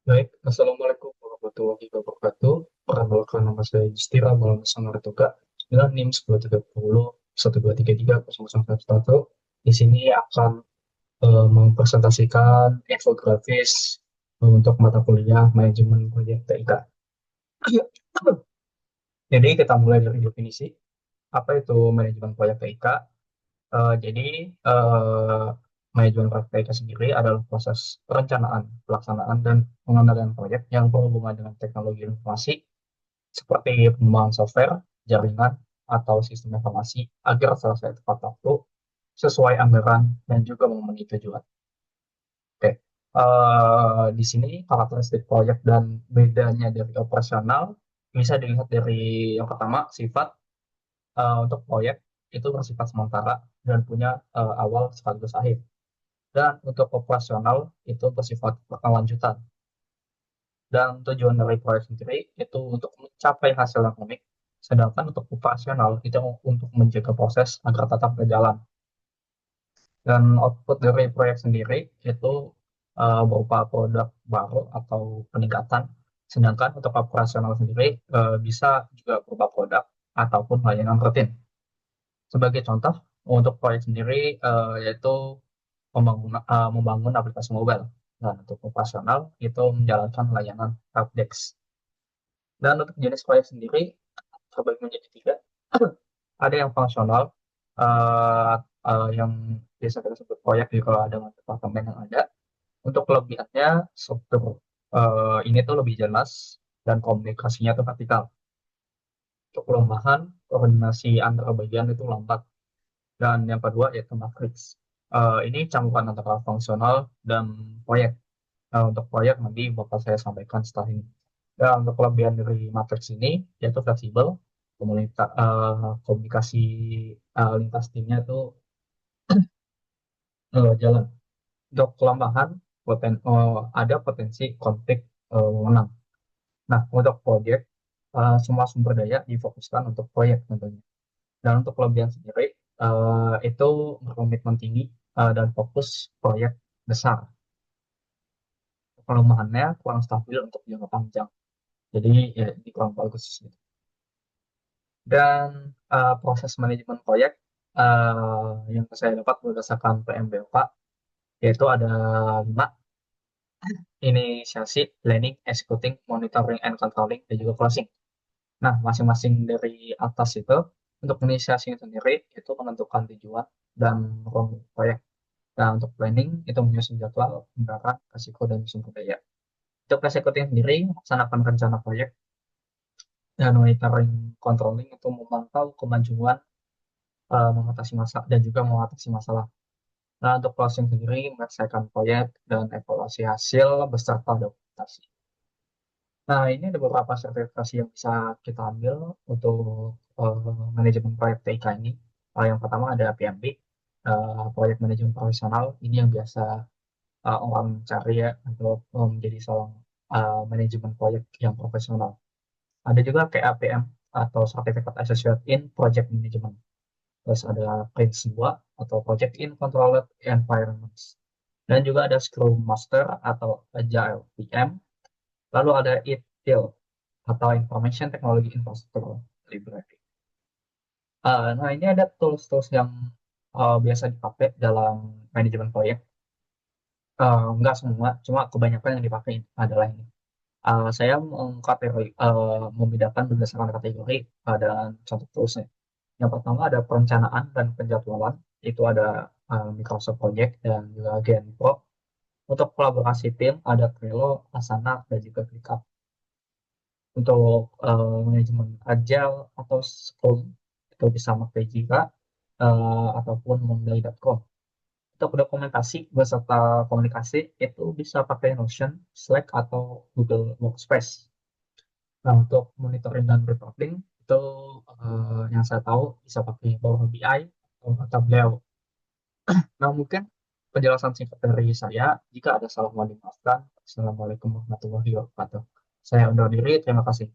Baik, Assalamualaikum warahmatullahi wabarakatuh. Perkenalkan nama saya Justira Maulana Sangartoga dengan NIM 1030 1233 0011. Di sini akan mempresentasikan infografis untuk mata kuliah manajemen proyek TIK. Jadi kita mulai dari definisi. Apa itu manajemen proyek TIK? Jadi eh, manajemen proyek TIK sendiri adalah proses perencanaan, pelaksanaan, dan pengendalian proyek yang berhubungan dengan teknologi informasi seperti pengembangan software, jaringan, atau sistem informasi agar selesai tepat waktu, sesuai anggaran, dan juga memenuhi tujuan. Oke. Di sini karakteristik proyek dan bedanya dari operasional bisa dilihat dari yang pertama, sifat. Untuk proyek itu bersifat sementara dan punya awal sekaligus akhir. Dan untuk operasional itu bersifat berkelanjutan. Dan tujuan dari proyek sendiri itu untuk mencapai hasil yang unik, sedangkan untuk operasional itu untuk menjaga proses agar tetap berjalan. Dan output dari proyek sendiri itu berupa produk baru atau peningkatan, sedangkan untuk operasional sendiri bisa juga berupa produk ataupun layanan rutin. Sebagai contoh, untuk proyek sendiri yaitu membangun aplikasi mobile. Dan untuk operasional itu menjalankan layanan helpdesk. Dan untuk jenis proyek sendiri terbagi menjadi tiga. Ada yang fungsional, eh, yang biasa kita sebut proyek juga dengan departemen yang ada. Untuk kelebihannya, struktur ini tuh lebih jelas dan komunikasinya tuh vertikal. Untuk kelemahan, koordinasi antar bagian itu lambat. Dan yang kedua yaitu matriks. Ini campuran antara fungsional dan proyek. Nah, untuk proyek nanti bakal saya sampaikan setelah ini. Dan untuk kelebihan dari matriks ini yaitu fleksibel, komunikasi lintas timnya itu jalan. Untuk kelemahan, ada potensi konflik wewenang. Nah, untuk proyek, semua sumber daya difokuskan untuk proyek tentunya. Dan untuk kelebihan sendiri, itu berkomitmen tinggi dan fokus proyek besar. Kelemahannya kurang stabil untuk jangka panjang. Jadi ya, ini kurang bagus gitu. Dan proses manajemen proyek yang saya dapat berdasarkan PMBOK yaitu ada 5: inisiasi, planning, executing, monitoring, and controlling, dan juga closing. Nah, masing-masing dari atas itu untuk inisiasi sendiri itu menentukan tujuan dan ruang proyek. Nah, untuk planning itu menyusun jadwal, anggaran, risiko, dan sumber daya. Untuk executing sendiri, melaksanakan rencana proyek, dan monitoring controlling itu memantau kemajuan, mengatasi masalah dan juga mengatasi masalah. Nah, untuk closing sendiri menyelesaikan proyek dan evaluasi hasil beserta dokumentasi. Nah, ini ada beberapa sertifikasi yang bisa kita ambil untuk manajemen proyek TIK ini. Yang pertama ada PMP, proyek manajemen profesional. Ini yang biasa orang cari ya untuk menjadi seorang manajemen proyek yang profesional. Ada juga KAPM atau Certificate Associate in Project Management. Terus ada Prince 2 atau Project in Controlled Environments. Dan juga ada Scrum Master atau Agile PM. Lalu ada ITIL atau Information Technology Infrastructure Library. Nah, ini ada tools-tools yang biasa dipakai dalam manajemen proyek. Nggak semua, cuma kebanyakan yang dipakai adalah ini. Saya membedakan berdasarkan kategori dan contoh toolsnya. Yang pertama ada perencanaan dan penjadwalan, itu ada Microsoft Project dan juga Genpro. Untuk kolaborasi tim ada Trello, Asana, dan juga ClickUp. Untuk manajemen agile atau Scrum itu bisa pakai Jira ataupun Monday.com. Untuk dokumentasi beserta komunikasi itu bisa pakai Notion, Slack, atau Google Workspace. Nah, untuk monitoring dan reporting itu yang saya tahu bisa pakai Power BI atau Tableau. Nah, mungkin penjelasan singkat dari saya. Jika ada salah mohon dimaafkan. Assalamualaikum warahmatullahi wabarakatuh. Saya undur diri. Terima kasih.